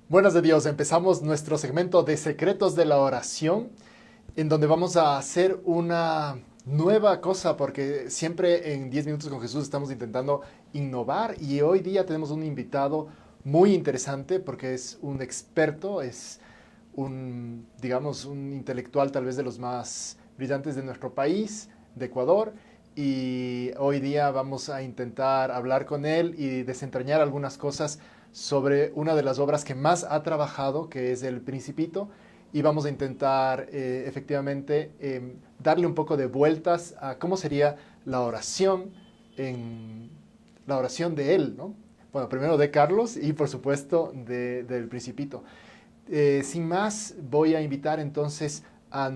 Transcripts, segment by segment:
Buenas de Dios, empezamos nuestro segmento de secretos de la oración, en donde vamos a hacer una nueva cosa, porque siempre en 10 minutos con Jesús estamos intentando innovar y hoy día tenemos un invitado muy interesante porque es un experto, es un, digamos, un intelectual tal vez de los más brillantes de nuestro país, de Ecuador, y hoy día vamos a intentar hablar con él y desentrañar algunas cosas sobre una de las obras que más ha trabajado, que es El Principito, y vamos a intentar efectivamente darle un poco de vueltas a cómo sería la oración en la oración de él, ¿no? Bueno, primero de Carlos y por supuesto del Principito. Sin más, voy a invitar entonces a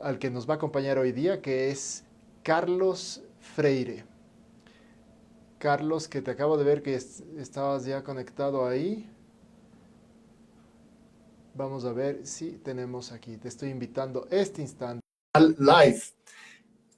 al que nos va a acompañar hoy día, que es Carlos Freire. Carlos, que te acabo de ver que estabas ya conectado ahí. Vamos a ver si tenemos aquí. Te estoy invitando este instante al live.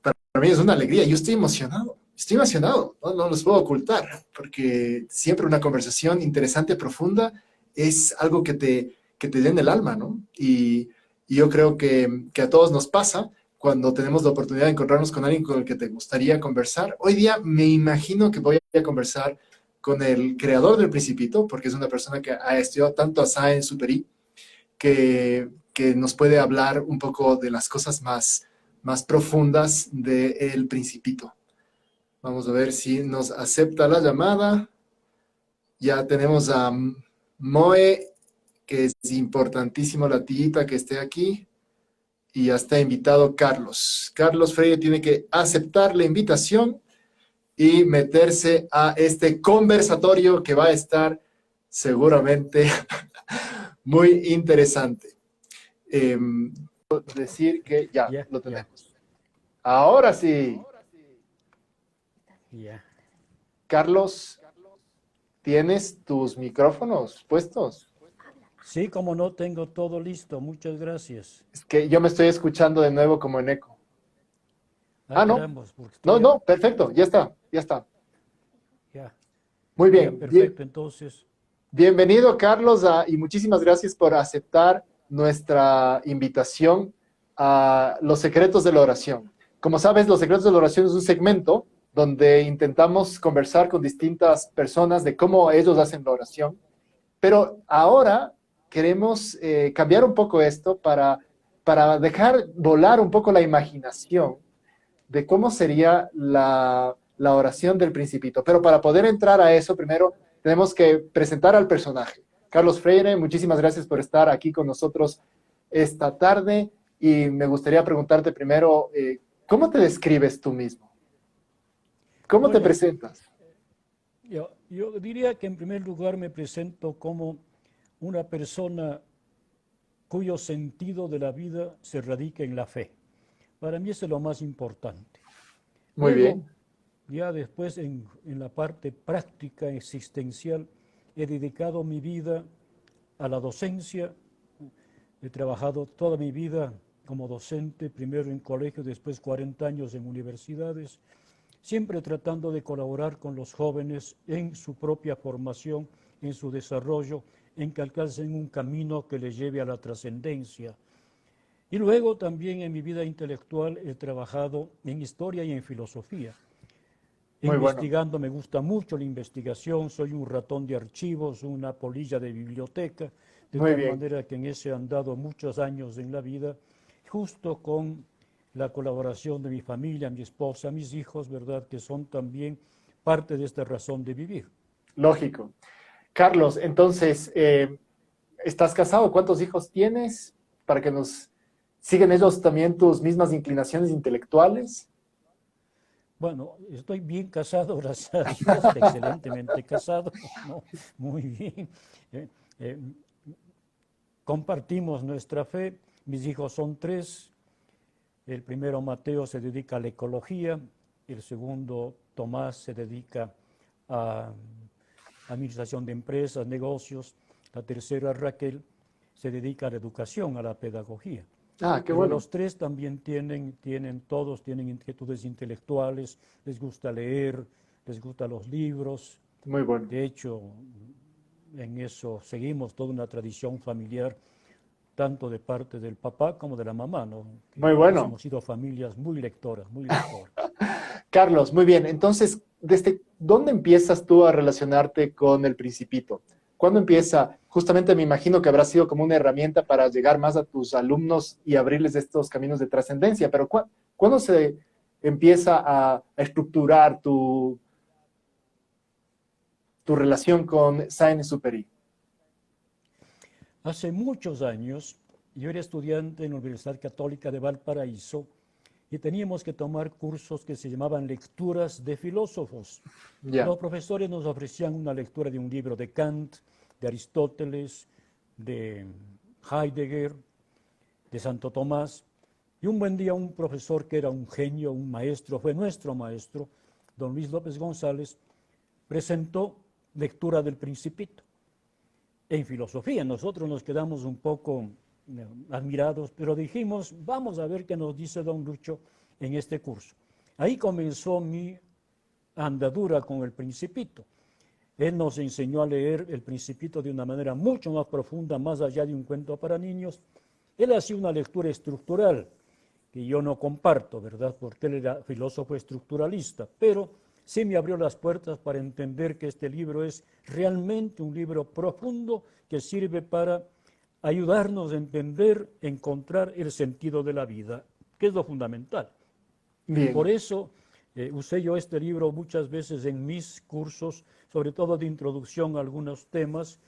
Para mí es una alegría. Yo estoy emocionado. Estoy emocionado. No los puedo ocultar. Porque siempre una conversación interesante, profunda, es algo que te llena el alma, ¿no? Y yo creo que a todos nos pasa cuando tenemos la oportunidad de encontrarnos con alguien con el que te gustaría conversar. Hoy día me imagino que voy a conversar con el creador del Principito, porque es una persona que ha estudiado tanto a Sáenz Superi, que nos puede hablar un poco de las cosas más profundas del Principito. Vamos a ver si nos acepta la llamada. Ya tenemos a Moe, que es importantísimo la tillita que esté aquí. Y ya está invitado Carlos. Carlos Freire tiene que aceptar la invitación y meterse a este conversatorio que va a estar seguramente muy interesante. Eh, decir que ya Ya, lo ya, tenemos. Ahora sí, ya. Carlos, ¿tienes tus micrófonos puestos? Sí, como no, tengo todo listo. Muchas gracias. Es que yo me estoy escuchando de nuevo como en eco. Ah, Ah, no, caramba, porque no, estoy... no, perfecto, ya está, ya está. Ya, Muy ya, bien, bien, perfecto. Entonces, bienvenido, Carlos, y muchísimas gracias por aceptar nuestra invitación a Los Secretos de la Oración. Como sabes, Los Secretos de la Oración es un segmento donde intentamos conversar con distintas personas de cómo ellos hacen la oración, pero ahora queremos cambiar un poco esto para dejar volar un poco la imaginación de cómo sería la oración del Principito. Pero para poder entrar a eso, primero tenemos que presentar al personaje. Carlos Freire, muchísimas gracias por estar aquí con nosotros esta tarde y me gustaría preguntarte primero, ¿cómo te describes tú mismo? ¿Cómo te bueno, presentas? yo diría que en primer lugar me presento como una persona cuyo sentido de la vida se radica en la fe. Para mí eso es lo más importante. Muy Luego, bien. ya después en la parte práctica, existencial, he dedicado mi vida a la docencia. He trabajado toda mi vida como docente, primero en colegio, después 40 años en universidades, siempre tratando de colaborar con los jóvenes en su propia formación, en su desarrollo, en que alcancen un camino que les lleve a la trascendencia. Y luego también en mi vida intelectual he trabajado en historia y en filosofía. Muy bueno. Investigando, me gusta mucho la investigación, soy un ratón de archivos, una polilla de biblioteca, de Muy tal bien. manera que en ese han dado muchos años en la vida, justo con la colaboración de mi familia, mi esposa, mis hijos, ¿verdad? Que son también parte de esta razón de vivir. Lógico. Carlos, entonces, ¿estás casado? ¿Cuántos hijos tienes? Para que nos siguen ellos también tus mismas inclinaciones intelectuales. Bueno, estoy bien casado, gracias a Dios, excelentemente casado, ¿no? Muy bien. Eh, eh, Compartimos nuestra fe, mis hijos son tres. El primero, Mateo, se dedica a la ecología, el segundo, Tomás, se dedica a administración de empresas, negocios, la tercera, Raquel, se dedica a la educación, a la pedagogía. Ah, qué Pero bueno. los tres también todos tienen inquietudes intelectuales, les gusta leer, les gustan los libros. Muy bueno. De hecho, en eso seguimos toda una tradición familiar, tanto de parte del papá como de la mamá, ¿no? Que Muy bueno. hemos sido familias muy lectoras, muy lectoras. Carlos, muy bien. Entonces, ¿desde dónde empiezas tú a relacionarte con el Principito? ¿Cuándo empieza? Justamente me imagino que habrá sido como una herramienta para llegar más a tus alumnos y abrirles estos caminos de trascendencia, pero ¿cuándo se empieza a estructurar tu relación con Saint-Exupéry? Hace muchos años, yo era estudiante en la Universidad Católica de Valparaíso y teníamos que tomar cursos que se llamaban lecturas de filósofos. Ya, Los profesores nos ofrecían una lectura de un libro de Kant, de Aristóteles, de Heidegger, de Santo Tomás. Y un buen día un profesor que era un genio, un maestro, fue nuestro maestro, don Luis López González, presentó lectura del Principito. En filosofía nosotros nos quedamos un poco admirados, pero dijimos, vamos a ver qué nos dice don Lucho en este curso. Ahí comenzó mi andadura con el Principito. Él nos enseñó a leer el Principito de una manera mucho más profunda, más allá de un cuento para niños. Él hacía una lectura estructural, que yo no comparto, ¿verdad? Porque él era filósofo estructuralista, pero sí me abrió las puertas para entender que este libro es realmente un libro profundo que sirve para ayudarnos a entender, encontrar el sentido de la vida, que es lo fundamental. Por bien. eso usé yo este libro muchas veces en mis cursos, sobre todo de introducción a algunos temas,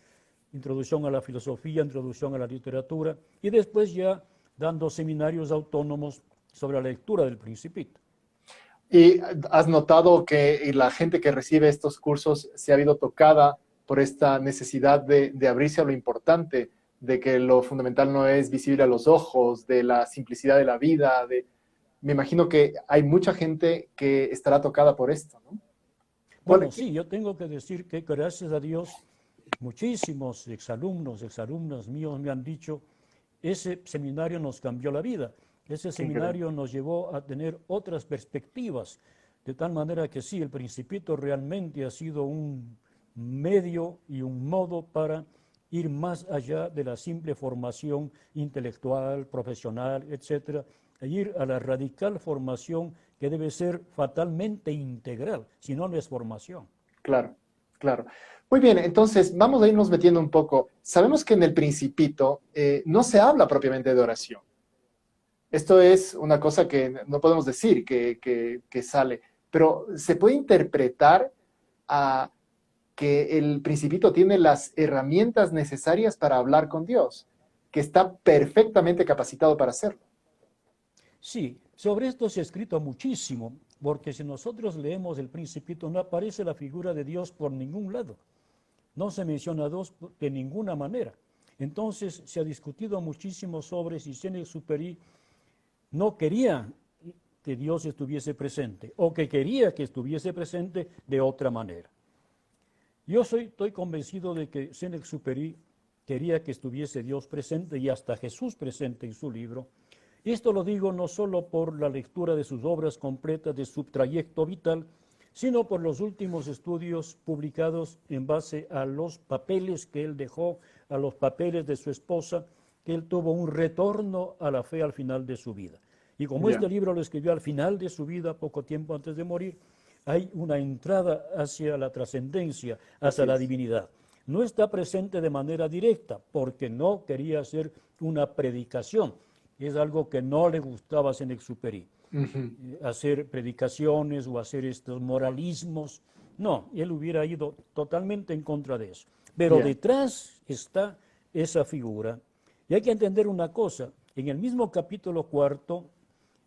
introducción a la filosofía, introducción a la literatura, y después ya dando seminarios autónomos sobre la lectura del Principito. ¿Y has notado que la gente que recibe estos cursos se ha habido tocada por esta necesidad de abrirse a lo importante, de que lo fundamental no es visible a los ojos, de la simplicidad de la vida? Me imagino que hay mucha gente que estará tocada por esto, ¿no? ¿Cuál- Bueno, sí, yo tengo que decir que gracias a Dios, muchísimos exalumnas míos me han dicho, ese seminario nos cambió la vida, ese Qué increíble. seminario nos llevó a tener otras perspectivas, de tal manera que sí, el Principito realmente ha sido un medio y un modo para ir más allá de la simple formación intelectual, profesional, etcétera, e ir a la radical formación que debe ser fatalmente integral, si no, no es formación. Claro, claro. Muy bien, entonces vamos a irnos metiendo un poco. Sabemos que en el Principito no se habla propiamente de oración. Esto es una cosa que no podemos decir que sale, pero se puede interpretar a que el Principito tiene las herramientas necesarias para hablar con Dios, que está perfectamente capacitado para hacerlo. Sí, sobre esto se ha escrito muchísimo, porque si nosotros leemos el Principito no aparece la figura de Dios por ningún lado, no se menciona a Dios de ninguna manera. Entonces se ha discutido muchísimo sobre si Saint-Exupéry no quería que Dios estuviese presente o que quería que estuviese presente de otra manera. Yo estoy convencido de que Saint-Exupéry quería que estuviese Dios presente y hasta Jesús presente en su libro. Esto lo digo no solo por la lectura de sus obras completas, de su trayecto vital, sino por los últimos estudios publicados en base a los papeles que él dejó, a los papeles de su esposa, que él tuvo un retorno a la fe al final de su vida. Y como Ya. este libro lo escribió al final de su vida, poco tiempo antes de morir, hay una entrada hacia la trascendencia, Así hacia la es. divinidad. No está presente de manera directa porque no quería hacer una predicación. Es algo que no le gustaba a Saint-Exupéry, Ujú. hacer predicaciones o hacer estos moralismos. No, él hubiera ido totalmente en contra de eso. Pero Ya. detrás está esa figura. Y hay que entender una cosa, en el mismo capítulo 4,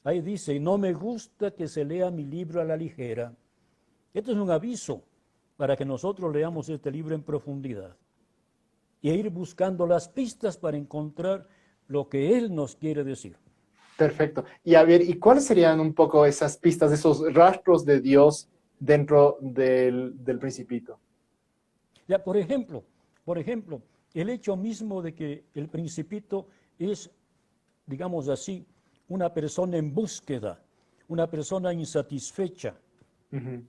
ahí dice, no me gusta que se lea mi libro a la ligera. Esto es un aviso para que nosotros leamos este libro en profundidad y ir buscando las pistas para encontrar lo que él nos quiere decir. Perfecto. Y a ver, ¿y cuáles serían un poco esas pistas, esos rastros de Dios dentro del Principito? Ya, por ejemplo, el hecho mismo de que el Principito es, digamos así, una persona en búsqueda, una persona insatisfecha, Ujú.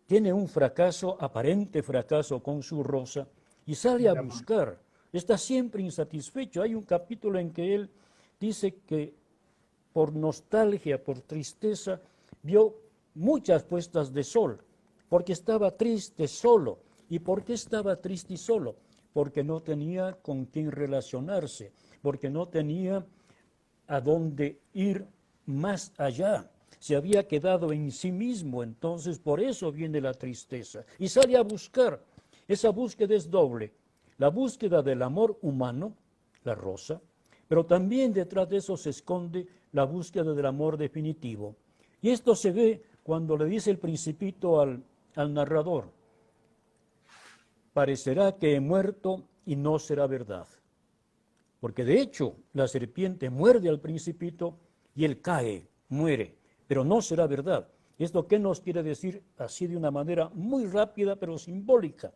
tiene un fracaso, aparente fracaso con su Rosa, y sale a buscar. Está siempre insatisfecho. Hay un capítulo en que él dice que por nostalgia, por tristeza, vio muchas puestas de sol, porque estaba triste solo. ¿Y por qué estaba triste y solo? Porque no tenía con quién relacionarse, porque no tenía a dónde ir más allá. Se había quedado en sí mismo, entonces por eso viene la tristeza. Y sale a buscar. Esa búsqueda es doble. La búsqueda del amor humano, la rosa, pero también detrás de eso se esconde la búsqueda del amor definitivo. Y esto se ve cuando le dice el Principito al narrador: parecerá que he muerto y no será verdad. Porque de hecho la serpiente muerde al Principito y él cae, muere, pero no será verdad. ¿Esto qué nos quiere decir? Así de una manera muy rápida pero simbólica,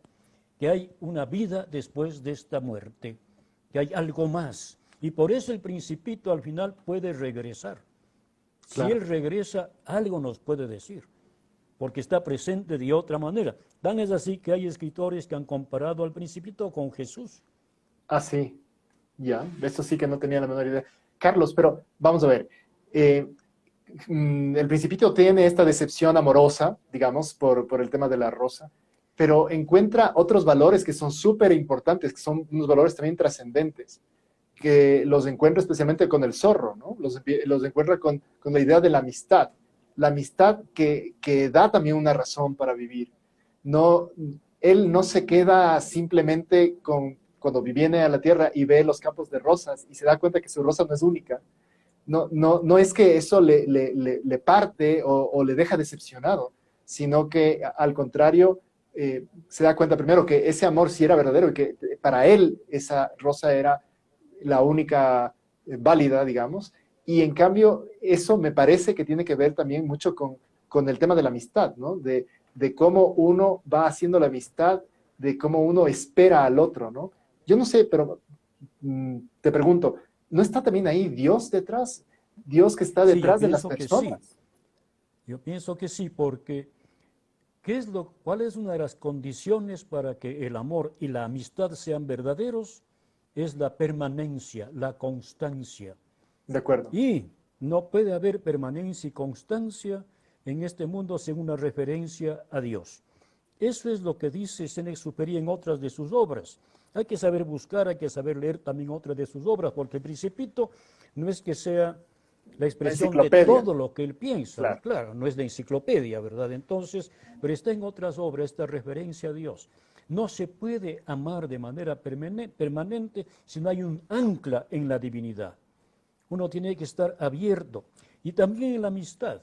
que hay una vida después de esta muerte, que hay algo más. Y por eso el Principito al final puede regresar. Claro. Si él regresa, algo nos puede decir, porque está presente de otra manera. Tan es así que hay escritores que han comparado al Principito con Jesús. Ah, sí. Ya, de eso sí que no tenía la menor idea. Carlos, pero vamos a ver. El Principito tiene esta decepción amorosa, digamos, por el tema de la rosa, pero encuentra otros valores que son súper importantes, que son unos valores también trascendentes, que los encuentra especialmente con el zorro, ¿no? Los encuentra con la idea de la amistad que da también una razón para vivir. No, él no se queda simplemente cuando viene a la tierra y ve los campos de rosas y se da cuenta que su rosa no es única. No es que eso le parte o le deja decepcionado, sino que al contrario, se da cuenta primero que ese amor sí era verdadero y que para él esa rosa era la única válida, digamos, y en cambio eso me parece que tiene que ver también mucho con el tema de la amistad, ¿no? De cómo uno va haciendo la amistad, de cómo uno espera al otro, ¿no? Yo no sé, pero te pregunto, ¿no está también ahí Dios detrás? Dios que está detrás de las personas. Sí. Yo pienso que sí, porque ¿cuál es una de las condiciones para que el amor y la amistad sean verdaderos? Es la permanencia, la constancia. De acuerdo. Y no puede haber permanencia y constancia en este mundo sin una referencia a Dios. Eso es lo que dice Saint-Exupéry en otras de sus obras. Hay que saber buscar, hay que saber leer también otras de sus obras, porque el Principito no es que sea la expresión de todo lo que él piensa, claro, no es la enciclopedia, ¿verdad? Entonces, pero está en otras obras esta referencia a Dios. No se puede amar de manera permanente si no hay un ancla en la divinidad. Uno tiene que estar abierto. Y también en la amistad.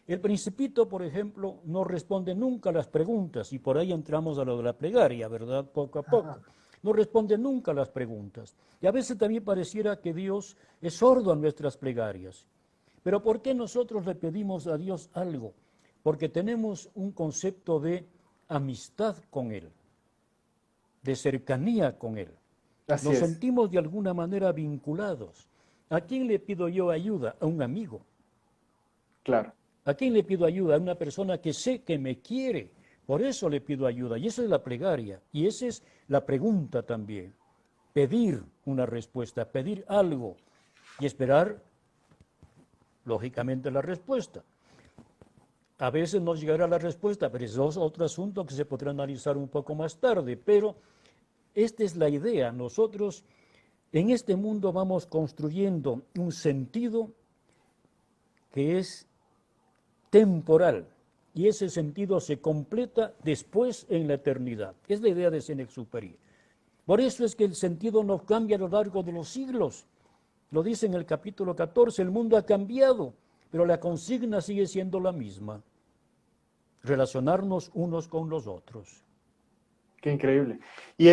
El Principito, por ejemplo, no responde nunca a las preguntas, y por ahí entramos a lo de la plegaria, ¿verdad? Poco a poco. No responde nunca a las preguntas. Y a veces también pareciera que Dios es sordo a nuestras plegarias. Pero ¿por qué nosotros le pedimos a Dios algo? Porque tenemos un concepto de amistad con Él, de cercanía con Él. Nos sentimos de alguna manera vinculados. ¿A quién le pido yo ayuda? A un amigo. Claro. ¿A quién le pido ayuda? A una persona que sé que me quiere. Por eso le pido ayuda. Y esa es la plegaria. Y esa es la pregunta también. Pedir una respuesta, pedir algo y esperar, lógicamente, la respuesta. A veces no llegará la respuesta, pero es otro asunto que se podrá analizar un poco más tarde. Pero esta es la idea. Nosotros en este mundo vamos construyendo un sentido que es temporal, y ese sentido se completa después en la eternidad. Es la idea de Saint-Exupéry. Por eso es que el sentido no cambia a lo largo de los siglos. Lo dice en el capítulo 14, el mundo ha cambiado, pero la consigna sigue siendo la misma: relacionarnos unos con los otros. Qué increíble. Y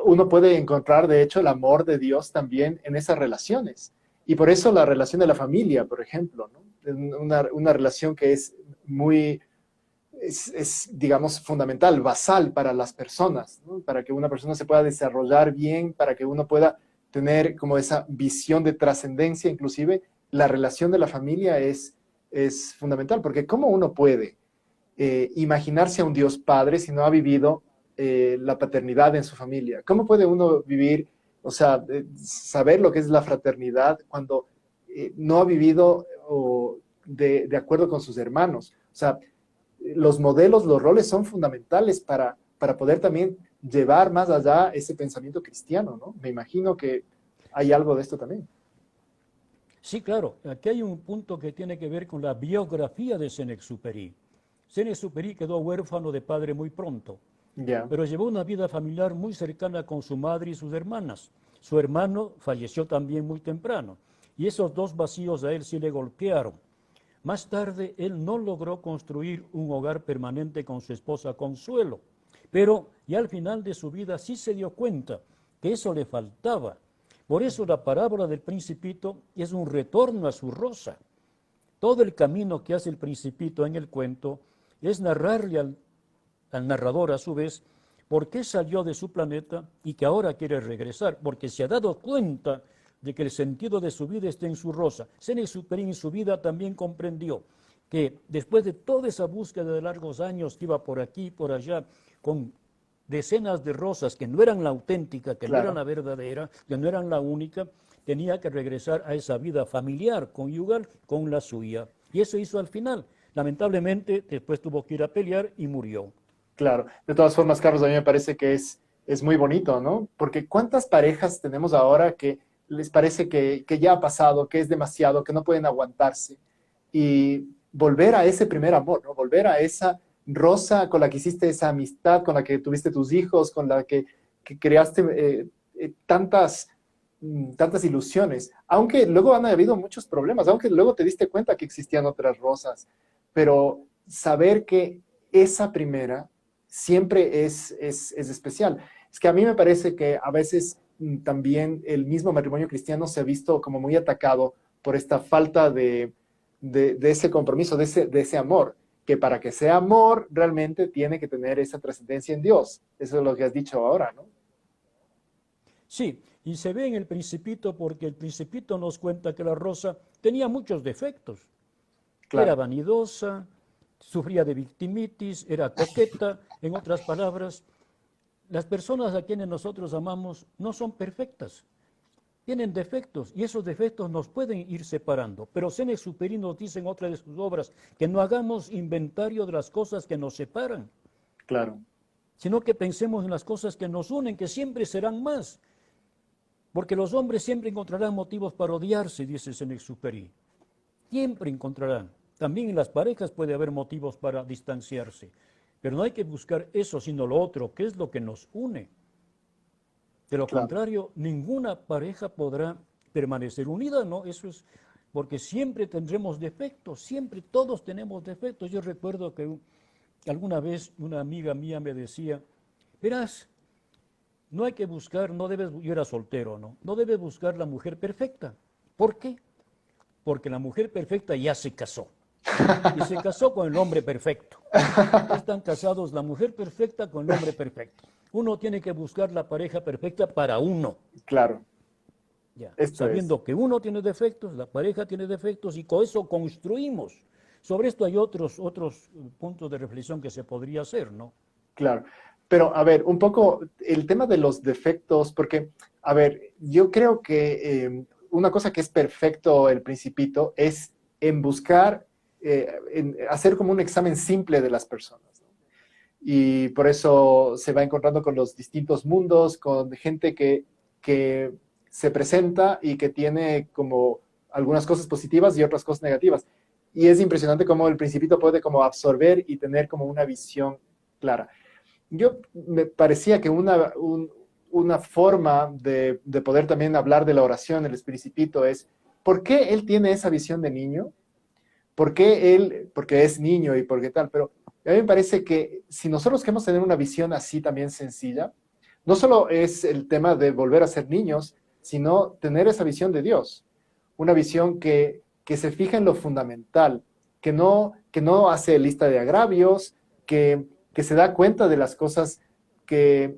uno puede encontrar, de hecho, el amor de Dios también en esas relaciones. Y por eso la relación de la familia, por ejemplo, ¿no? Una relación que es digamos, fundamental, basal para las personas, ¿no? Para que una persona se pueda desarrollar bien, para que uno pueda tener como esa visión de trascendencia, inclusive, la relación de la familia es fundamental, porque ¿cómo uno puede imaginarse a un Dios Padre si no ha vivido la paternidad en su familia? ¿Cómo puede uno vivir, o sea, saber lo que es la fraternidad cuando no ha vivido de acuerdo con sus hermanos? O sea, los modelos, los roles son fundamentales para poder también llevar más allá ese pensamiento cristiano, ¿no? Me imagino que hay algo de esto también. Sí, claro, aquí hay un punto que tiene que ver con la biografía de Saint-Exupéry. Saint-Exupéry quedó huérfano de padre muy pronto, Ya, pero llevó una vida familiar muy cercana con su madre y sus hermanas. Su hermano falleció también muy temprano, y esos dos vacíos a él sí le golpearon. Más tarde, él no logró construir un hogar permanente con su esposa Consuelo, pero ya al final de su vida sí se dio cuenta que eso le faltaba. Por eso la parábola del Principito es un retorno a su rosa. Todo el camino que hace el Principito en el cuento es narrarle al narrador a su vez por qué salió de su planeta y que ahora quiere regresar, porque se ha dado cuenta de que el sentido de su vida está en su rosa. Saint-Exupéry en su vida también comprendió que después de toda esa búsqueda de largos años que iba por aquí y por allá, con decenas de rosas que no eran la auténtica, que no eran claro. la verdadera, que no eran la única, tenía que regresar a esa vida familiar, conyugal, con la suya. Y eso hizo al final. Lamentablemente, después tuvo que ir a pelear y murió. Claro, de todas formas, Carlos, a mí me parece que es muy bonito, ¿no? Porque ¿cuántas parejas tenemos ahora que les parece que ya ha pasado, que es demasiado, que no pueden aguantarse? Y volver a ese primer amor, ¿no? Volver a esa rosa con la que hiciste esa amistad, con la que tuviste tus hijos, con la que creaste tantas ilusiones. Aunque luego han habido muchos problemas, aunque luego te diste cuenta que existían otras rosas, pero saber que esa primera siempre es especial. Es que a mí me parece que a veces también el mismo matrimonio cristiano se ha visto como muy atacado por esta falta de ese compromiso, de ese amor, que para que sea amor realmente tiene que tener esa trascendencia en Dios. Eso es lo que has dicho ahora, ¿no? Sí, y se ve en el Principito porque el Principito nos cuenta que la rosa tenía muchos defectos. Era Claro, vanidosa, sufría de victimitis, era coqueta, en otras palabras, las personas a quienes nosotros amamos no son perfectas, tienen defectos y esos defectos nos pueden ir separando. Pero Saint-Exupéry nos dice en otra de sus obras que no hagamos inventario de las cosas que nos separan, claro, sino que pensemos en las cosas que nos unen, que siempre serán más. Porque los hombres siempre encontrarán motivos para odiarse, dice Saint-Exupéry. Siempre encontrarán. También en las parejas puede haber motivos para distanciarse. Pero no hay que buscar eso, sino lo otro, que es lo que nos une. De lo claro. contrario, ninguna pareja podrá permanecer unida, ¿no? Eso es porque siempre tendremos defectos, siempre todos tenemos defectos. Yo recuerdo que alguna vez una amiga mía me decía, verás, no hay que buscar, no debes, yo era soltero, ¿no? No debes buscar la mujer perfecta. ¿Por qué? Porque la mujer perfecta ya se casó. Y se casó con el hombre perfecto. Ya están casados la mujer perfecta con el hombre perfecto. Uno tiene que buscar la pareja perfecta para uno. Claro, Ya, esto es. sabiendo que uno tiene defectos, la pareja tiene defectos y con eso construimos. Sobre esto hay otros puntos de reflexión que se podría hacer, ¿no? Claro, pero a ver, un poco el tema de los defectos, porque, a ver, yo creo que una cosa que es perfecto el Principito es en buscar, en hacer como un examen simple de las personas, ¿no? Y por eso se va encontrando con los distintos mundos, con gente que se presenta y que tiene como algunas cosas positivas y otras cosas negativas. Y es impresionante cómo el Principito puede como absorber y tener como una visión clara. Yo me parecía que una forma de poder también hablar de la oración, el Principito, es ¿por qué él tiene esa visión de niño? ¿Por qué él? Porque es niño y porque tal, pero a mí me parece que si nosotros queremos tener una visión así también sencilla, no solo es el tema de volver a ser niños, sino tener esa visión de Dios, una visión que se fija en lo fundamental, que no hace lista de agravios, que se da cuenta de las cosas que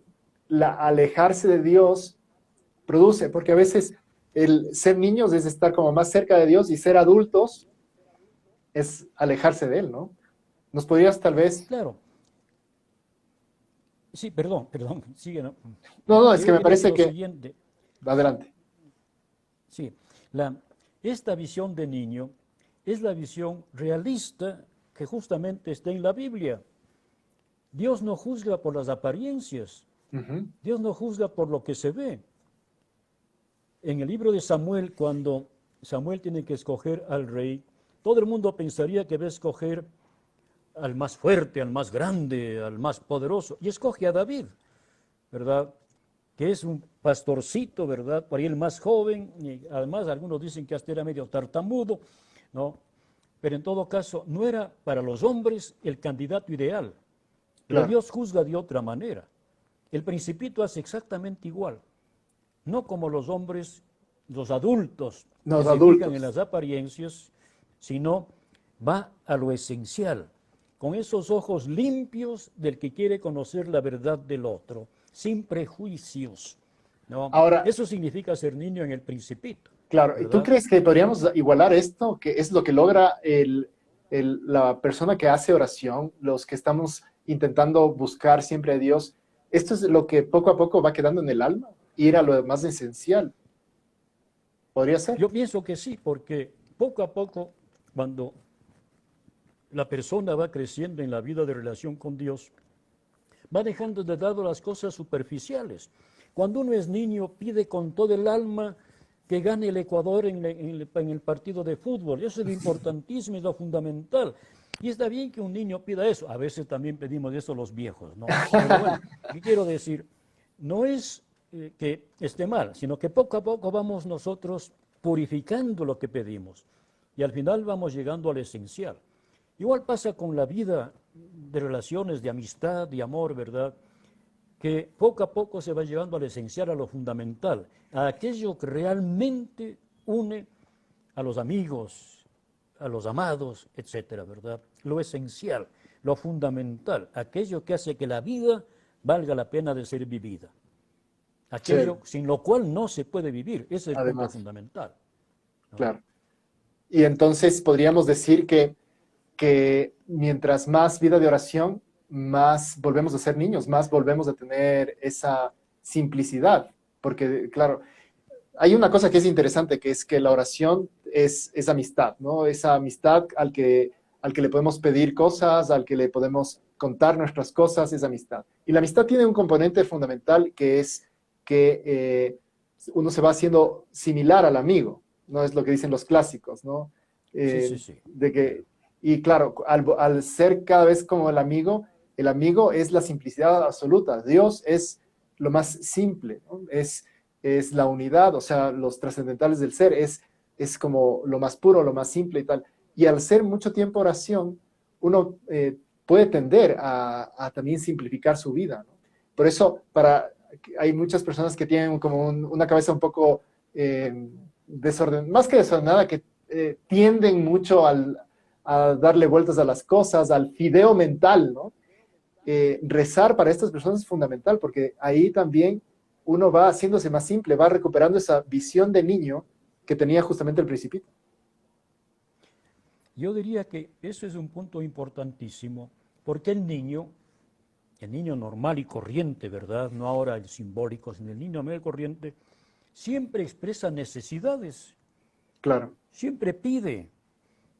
alejarse de Dios produce, porque a veces el ser niños es estar como más cerca de Dios y ser adultos es alejarse de Él, ¿no? ¿Nos podrías tal vez Claro, Sí, perdón, sigue, ¿no? No, no, es que Yo me diría que parece lo que... siguiente, Adelante. sí, esta visión de niño es la visión realista que justamente está en la Biblia. Dios no juzga por las apariencias, Ujú. Dios no juzga por lo que se ve. En el libro de Samuel, cuando Samuel tiene que escoger al rey, todo el mundo pensaría que va a escoger al más fuerte, al más grande, al más poderoso, y escoge a David, ¿verdad? Que es un pastorcito, ¿verdad? Por ahí el más joven, y además algunos dicen que hasta era medio tartamudo, ¿no? Pero en todo caso, no era para los hombres el candidato ideal, pero Claro, Dios juzga de otra manera. El principito hace exactamente igual, no como los hombres, los adultos, que los se fijan en adultos. las apariencias, sino va a lo esencial, con esos ojos limpios del que quiere conocer la verdad del otro, sin prejuicios, ¿no? Ahora, Eso significa ser niño en el principito, claro, ¿y tú ¿verdad? crees que podríamos igualar esto, que es lo que logra la persona que hace oración, los que estamos intentando buscar siempre a Dios? Esto es lo que poco a poco va quedando en el alma, ir a lo más esencial. ¿Podría ser? Yo pienso que sí, porque poco a poco, cuando la persona va creciendo en la vida de relación con Dios, va dejando de lado las cosas superficiales. Cuando uno es niño, pide con todo el alma que gane el Ecuador en el partido de fútbol. Eso es lo importantísimo, es lo fundamental. Y está bien que un niño pida eso. A veces también pedimos eso los viejos, ¿no? Pero bueno, ¿qué quiero decir? No es que esté mal, sino que poco a poco vamos nosotros purificando lo que pedimos. Y al final vamos llegando al esencial. Igual pasa con la vida de relaciones, de amistad, de amor, ¿verdad? Que poco a poco se va llegando al esencial, a lo fundamental, a aquello que realmente une a los amigos, a los amados, etcétera, ¿verdad? Lo esencial, lo fundamental, aquello que hace que la vida valga la pena de ser vivida. Sí, Aquello sin lo cual no se puede vivir, ese es el punto además, fundamental, ¿no? claro. Y entonces podríamos decir que mientras más vida de oración, más volvemos a ser niños, más volvemos a tener esa simplicidad. Porque, claro, hay una cosa que es interesante, que es que la oración es amistad, ¿no? Esa amistad al que le podemos pedir cosas, al que le podemos contar nuestras cosas, es amistad. Y la amistad tiene un componente fundamental que es que uno se va haciendo similar al amigo, ¿no? Es lo que dicen los clásicos, ¿no? Sí, Eh, sí, sí. de que, y claro, al ser cada vez como el amigo es la simplicidad absoluta. Dios es lo más simple, ¿no? Es la unidad, o sea, los trascendentales del ser, es como lo más puro, lo más simple y tal. Y al ser mucho tiempo oración, uno puede tender a también simplificar su vida, ¿no? Por eso, hay muchas personas que tienen como una cabeza un poco desordenada, más que desordenada, que tienden mucho a darle vueltas a las cosas, al fideo mental, ¿no? Rezar para estas personas es fundamental porque ahí también uno va haciéndose más simple, va recuperando esa visión de niño que tenía justamente el principito. Yo diría que eso es un punto importantísimo, porque el niño normal y corriente, ¿verdad? No ahora el simbólico, sino el niño normal y corriente, siempre expresa necesidades, Claro, siempre pide.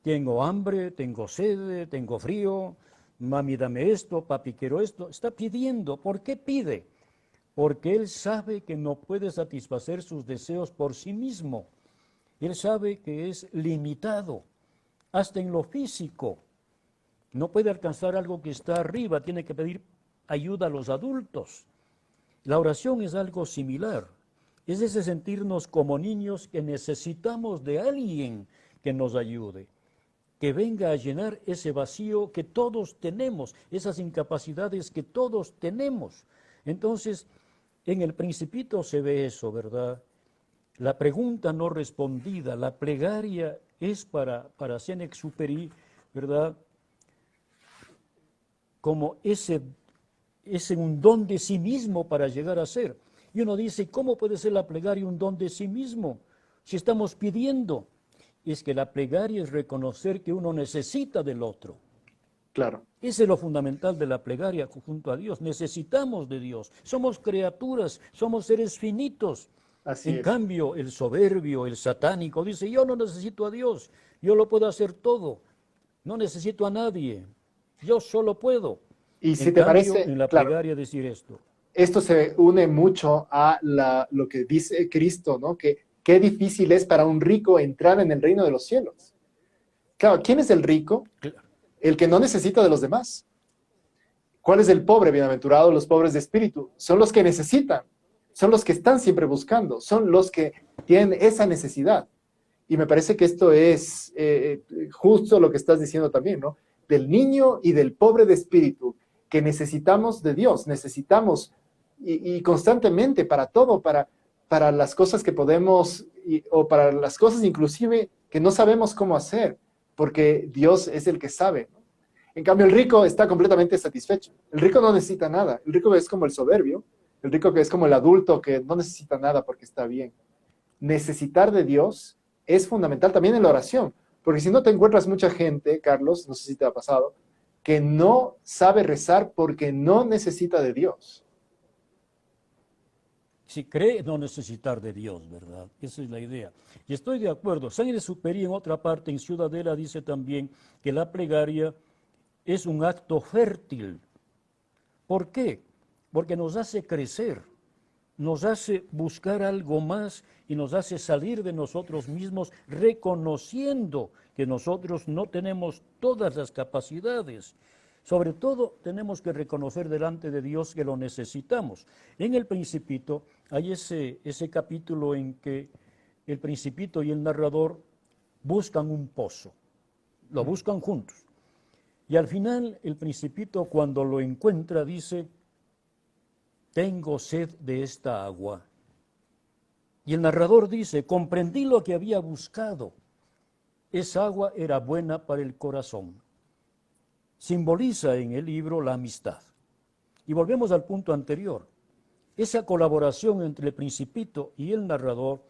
Tengo hambre, tengo sed, tengo frío, mami dame esto, papi quiero esto. Está pidiendo. ¿Por qué pide? Porque él sabe que no puede satisfacer sus deseos por sí mismo. Él sabe que es limitado, hasta en lo físico. No puede alcanzar algo que está arriba, tiene que pedir ayuda a los adultos. La oración es algo similar. Es ese sentirnos como niños que necesitamos de alguien que nos ayude, que venga a llenar ese vacío que todos tenemos, esas incapacidades que todos tenemos. Entonces, en el Principito se ve eso, ¿verdad? La pregunta no respondida, la plegaria es para Saint-Exupéry, ¿verdad? Como ese un don de sí mismo para llegar a ser. Y uno dice, ¿cómo puede ser la plegaria un don de sí mismo? Si estamos pidiendo, es que la plegaria es reconocer que uno necesita del otro. Claro, Ese es lo fundamental de la plegaria junto a Dios. Necesitamos de Dios. Somos criaturas, somos seres finitos. así En es. cambio, el soberbio, el satánico, dice, yo no necesito a Dios, yo lo puedo hacer todo, no necesito a nadie, yo solo puedo. Y En si te cambio, parece, en la claro, plegaria decir esto. esto se une mucho a lo que dice Cristo, ¿no? Que qué difícil es para un rico entrar en el reino de los cielos. Claro, ¿quién es el rico? Claro. El que no necesita de los demás. ¿Cuál es el pobre? Bienaventurado los pobres de espíritu. Son los que necesitan, son los que están siempre buscando, son los que tienen esa necesidad. Y me parece que esto es justo lo que estás diciendo también, ¿no? Del niño y del pobre de espíritu, que necesitamos de Dios, necesitamos y constantemente para todo, para las cosas que podemos, o para las cosas inclusive que no sabemos cómo hacer, porque Dios es el que sabe, ¿no? En cambio, el rico está completamente satisfecho. El rico no necesita nada. El rico es como el soberbio, el rico que es como el adulto que no necesita nada porque está bien. Necesitar de Dios es fundamental también en la oración, porque si no te encuentras mucha gente, Carlos, no sé si te ha pasado, que no sabe rezar porque no necesita de Dios. Si cree no necesitar de Dios, ¿verdad? Esa es la idea. Y estoy de acuerdo. Saint-Exupéry en otra parte, en Ciudadela, dice también que la plegaria es un acto fértil. ¿Por qué? Porque nos hace crecer, nos hace buscar algo más y nos hace salir de nosotros mismos reconociendo que nosotros no tenemos todas las capacidades. Sobre todo tenemos que reconocer delante de Dios que lo necesitamos. En el Principito hay ese capítulo en que el Principito y el narrador buscan un pozo, lo buscan juntos. Y al final el Principito cuando lo encuentra dice, tengo sed de esta agua. Y el narrador dice, comprendí lo que había buscado. Esa agua era buena para el corazón. Simboliza en el libro la amistad. Y volvemos al punto anterior. Esa colaboración entre el Principito y el narrador,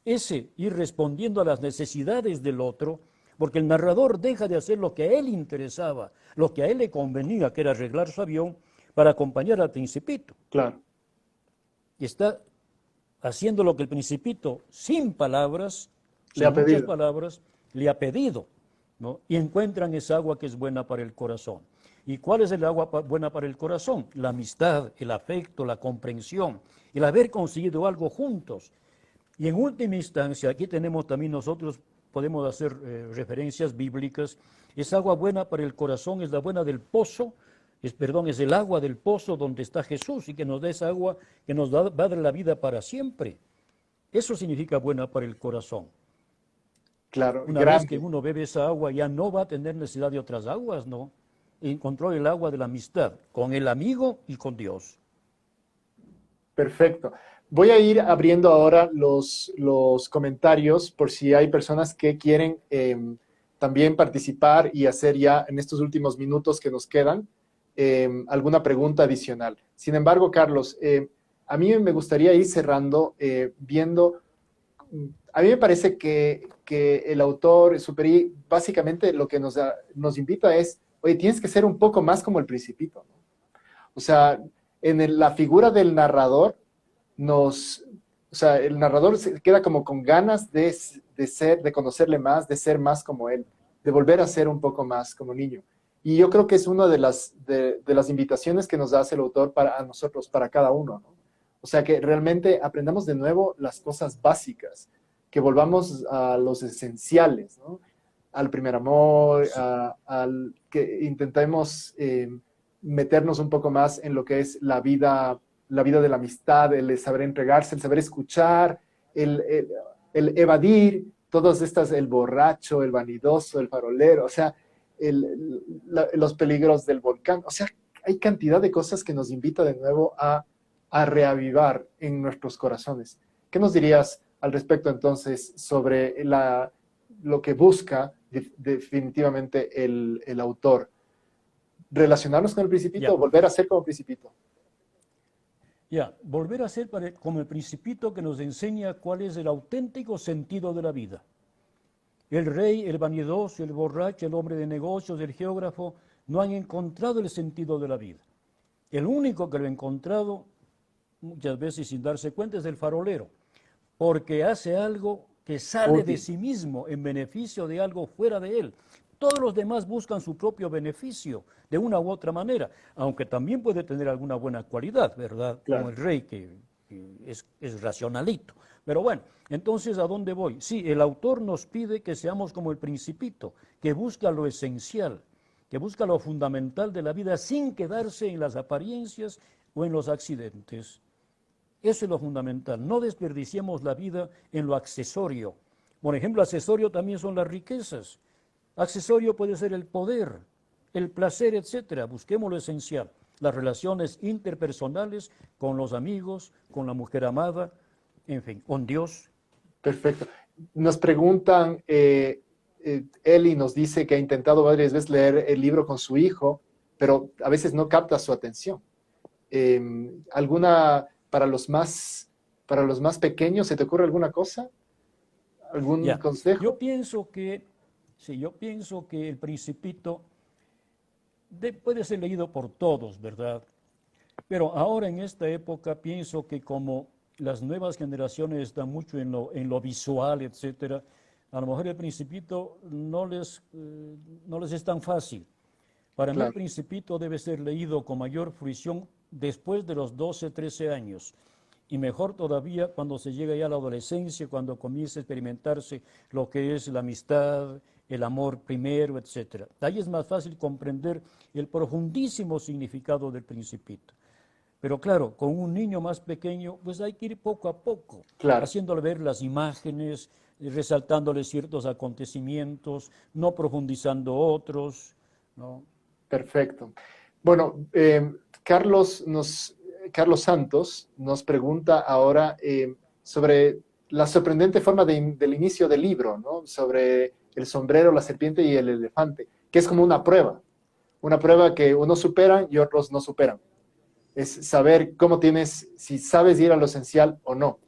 ese ir respondiendo a las necesidades del otro, porque el narrador deja de hacer lo que a él interesaba, lo que a él le convenía, que era arreglar su avión, para acompañar al Principito. Claro. Y está haciendo lo que el Principito, sin palabras, Le ha sin muchas pedido. palabras, le ha pedido, ¿no? Y encuentran esa agua que es buena para el corazón. ¿Y cuál es el agua buena para el corazón? La amistad, el afecto, la comprensión, el haber conseguido algo juntos. Y en última instancia, aquí tenemos también nosotros, podemos hacer referencias bíblicas, esa agua buena para el corazón es la buena del pozo, es el agua del pozo donde está Jesús y que nos da esa agua que nos va a dar la vida para siempre. Eso significa buena para el corazón. Claro, Una vez que uno bebe esa agua ya no va a tener necesidad de otras aguas, ¿no? Encontró el agua de la amistad con el amigo y con Dios. perfecto. Voy a ir abriendo ahora los comentarios por si hay personas que quieren también participar y hacer ya en estos últimos minutos que nos quedan alguna pregunta adicional. Sin embargo, Carlos, a mí me gustaría ir cerrando viendo, a mí me parece que el autor Superi básicamente lo que nos invita es, oye, tienes que ser un poco más como el Principito, ¿no? O sea, en la figura del narrador, o sea, el narrador se queda como con ganas de ser, de conocerle más, de ser más como él, de volver a ser un poco más como niño. Y yo creo que es una de las invitaciones que nos hace el autor a nosotros, para cada uno, ¿no? O sea, que realmente aprendamos de nuevo las cosas básicas, que volvamos a los esenciales, ¿no? Al primer amor, Sí. que intentemos meternos un poco más en lo que es la vida de la amistad, el saber entregarse, el saber escuchar, el evadir todas estas, el borracho, el vanidoso, el farolero, o sea, los peligros del volcán, o sea, hay cantidad de cosas que nos invita de nuevo a reavivar en nuestros corazones. ¿Qué nos dirías al respecto entonces sobre lo que busca definitivamente el autor? ¿Relacionarnos con el Principito o Ya, volver a ser como Principito? volver a ser como el Principito que nos enseña cuál es el auténtico sentido de la vida. El rey, el vanidoso, el borracho, el hombre de negocios, el geógrafo, no han encontrado el sentido de la vida. El único que lo ha encontrado, muchas veces sin darse cuenta, es el farolero, porque hace algo que sale de Útil. sí mismo en beneficio de algo fuera de él. Todos los demás buscan su propio beneficio de una u otra manera, aunque también puede tener alguna buena cualidad, ¿verdad? Claro. Como el rey, que es racionalito. Pero bueno, entonces, ¿a dónde voy? Sí, el autor nos pide que seamos como el Principito, que busca lo esencial, que busca lo fundamental de la vida sin quedarse en las apariencias o en los accidentes. Eso es lo fundamental. No desperdiciemos la vida en lo accesorio. Por ejemplo, accesorio también son las riquezas. Accesorio puede ser el poder, el placer, etcétera. Busquemos lo esencial. Las relaciones interpersonales con los amigos, con la mujer amada, en fin, con Dios. Perfecto. Nos preguntan, Eli nos dice que ha intentado varias veces leer el libro con su hijo, pero a veces no capta su atención. ¿Alguna para los más pequeños, se te ocurre alguna cosa? ¿Algún Ya, consejo? yo pienso que el Principito puede ser leído por todos, ¿verdad? Pero ahora en esta época pienso que como las nuevas generaciones están mucho en lo visual, etcétera, a lo mejor el Principito no les es tan fácil. Para mí el Claro, Principito debe ser leído con mayor fruición después de los 12, 13 años. Y mejor todavía cuando se llega ya a la adolescencia, cuando comienza a experimentarse lo que es la amistad, el amor primero, etcétera. Ahí es más fácil comprender el profundísimo significado del Principito. Pero claro, con un niño más pequeño, pues hay que ir poco a poco, claro. haciéndole ver las imágenes, resaltándole ciertos acontecimientos, no profundizando otros, ¿no? Perfecto. Bueno, Carlos Santos nos pregunta ahora sobre la sorprendente forma del inicio del libro, ¿no? Sobre el sombrero, la serpiente y el elefante, que es como una prueba que unos superan y otros no superan. Es saber si sabes ir a lo esencial o no.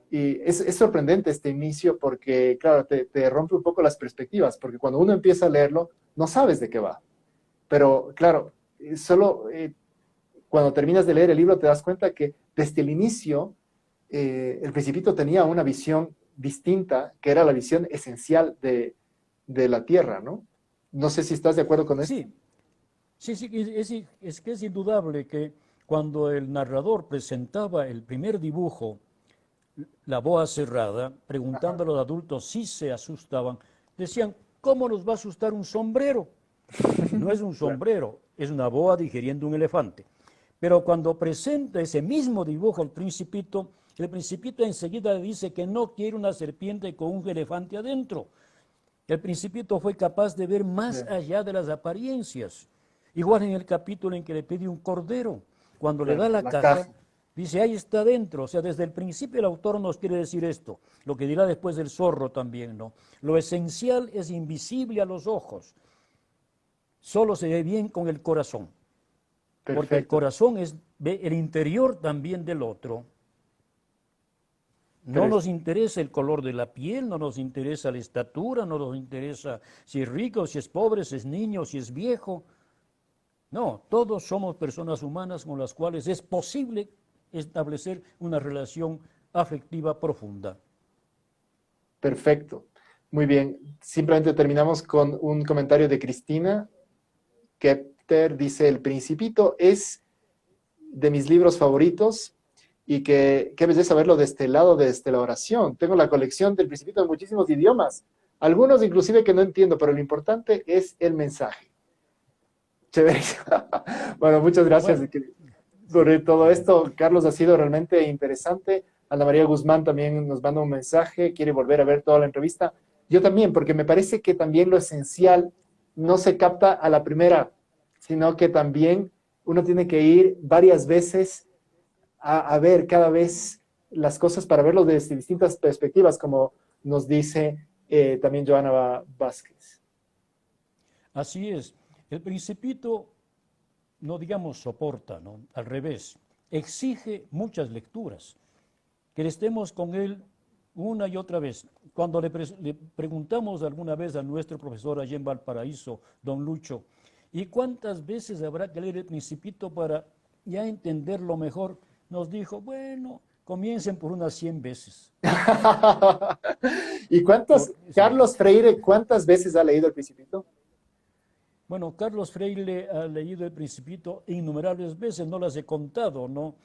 Y es sorprendente este inicio porque, claro, te rompe un poco las perspectivas, porque cuando uno empieza a leerlo, no sabes de qué va. Pero claro, solo cuando terminas de leer el libro te das cuenta que desde el inicio el Principito tenía una visión distinta, que era la visión esencial de la Tierra, ¿no? No sé si estás de acuerdo con esto. Sí, sí, es que es indudable que cuando el narrador presentaba el primer dibujo, la boa cerrada, Ajá. preguntando a los adultos si se asustaban, decían, ¿cómo nos va a asustar un sombrero? No es un Claro, sombrero, es una boa digiriendo un elefante. Pero cuando presenta ese mismo dibujo al Principito, el Principito enseguida dice que no quiere una serpiente con un elefante adentro. El Principito fue capaz de ver más allá de las apariencias. Igual en el capítulo en que le pide un cordero, cuando le claro, da la la caja, caja. dice, ahí está dentro. O sea, desde el principio el autor nos quiere decir esto, lo que dirá después del zorro también, ¿no? Lo esencial es invisible a los ojos, solo se ve bien con el corazón, porque el Perfecto, corazón ve el interior también del otro. No nos perfecto. interesa el color de la piel, no nos interesa la estatura, no nos interesa si es rico, si es pobre, si es niño, si es viejo. No, todos somos personas humanas con las cuales es posible establecer una relación afectiva profunda. Perfecto. Muy bien. Simplemente terminamos con un comentario de Cristina Kepter. Dice, El Principito es de mis libros favoritos y que qué belleza verlo de este lado, desde la oración. Tengo la colección del Principito en muchísimos idiomas, algunos inclusive que no entiendo, pero lo importante es el mensaje. Chévere. Bueno, muchas gracias Bueno, por todo esto. Carlos, ha sido realmente interesante. Ana María Guzmán también nos manda un mensaje, quiere volver a ver toda la entrevista. Yo también, porque me parece que también lo esencial no se capta a la primera, sino que también uno tiene que ir varias veces a ver cada vez las cosas para verlo desde distintas perspectivas, como nos dice también Joana Vázquez. así es. El Principito, no digamos soporta, ¿no? Al revés, exige muchas lecturas, que estemos con él una y otra vez. Cuando le preguntamos alguna vez a nuestro profesor allá en Valparaíso, don Lucho, ¿Y cuántas veces habrá que leer el Principito para ya entenderlo mejor? Nos dijo, bueno, comiencen por unas 100 veces. ¿Y Sí. Carlos Freire, cuántas veces ha leído El Principito? Bueno, Carlos Freire ha leído el Principito innumerables veces, no las he contado, ¿no?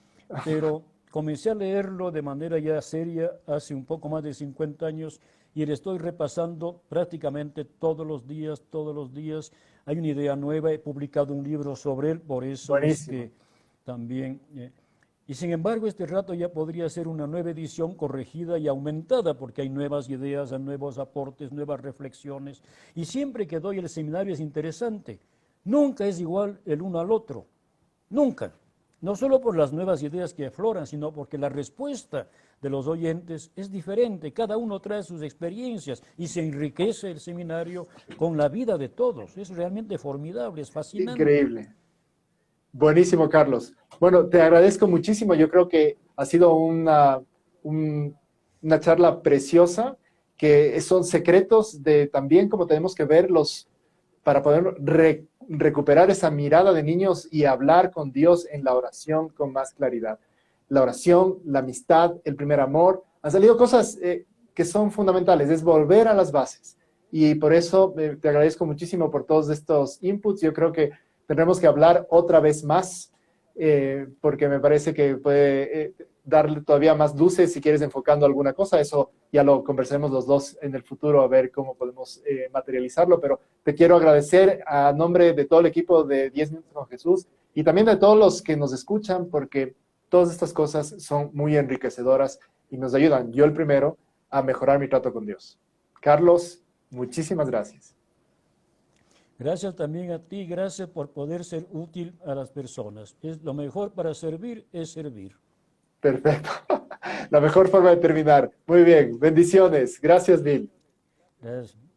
Pero comencé a leerlo de manera ya seria hace un poco más de 50 años y le estoy repasando prácticamente todos los días, todos los días. Hay una idea nueva, he publicado un libro sobre él, por eso es Buenísimo. que también... y sin embargo, este rato ya podría ser una nueva edición corregida y aumentada, porque hay nuevas ideas, hay nuevos aportes, nuevas reflexiones. Y siempre que doy el seminario es interesante. Nunca es igual el uno al otro. Nunca. No solo por las nuevas ideas que afloran, sino porque la respuesta de los oyentes es diferente. Cada uno trae sus experiencias y se enriquece el seminario con la vida de todos. Es realmente formidable, es fascinante. Increíble. Buenísimo, Carlos. Bueno, te agradezco muchísimo. Yo creo que ha sido una charla preciosa, que son secretos de también cómo tenemos que verlos para poder recuperar esa mirada de niños y hablar con Dios en la oración con más claridad. La oración, la amistad, el primer amor, han salido cosas que son fundamentales, es volver a las bases. Y por eso te agradezco muchísimo por todos estos inputs. Yo creo que tendremos que hablar otra vez más, porque me parece que puede darle todavía más luces si quieres enfocando alguna cosa. Eso ya lo conversaremos los dos en el futuro a ver cómo podemos materializarlo, pero te quiero agradecer a nombre de todo el equipo de 10 Minutos con Jesús y también de todos los que nos escuchan, porque todas estas cosas son muy enriquecedoras y nos ayudan, yo el primero, a mejorar mi trato con Dios. Carlos, muchísimas gracias. Gracias también a ti, gracias por poder ser útil a las personas. Es lo mejor para servir es servir. Perfecto. La mejor forma de terminar. Muy bien. Bendiciones. Gracias, Bill. Gracias.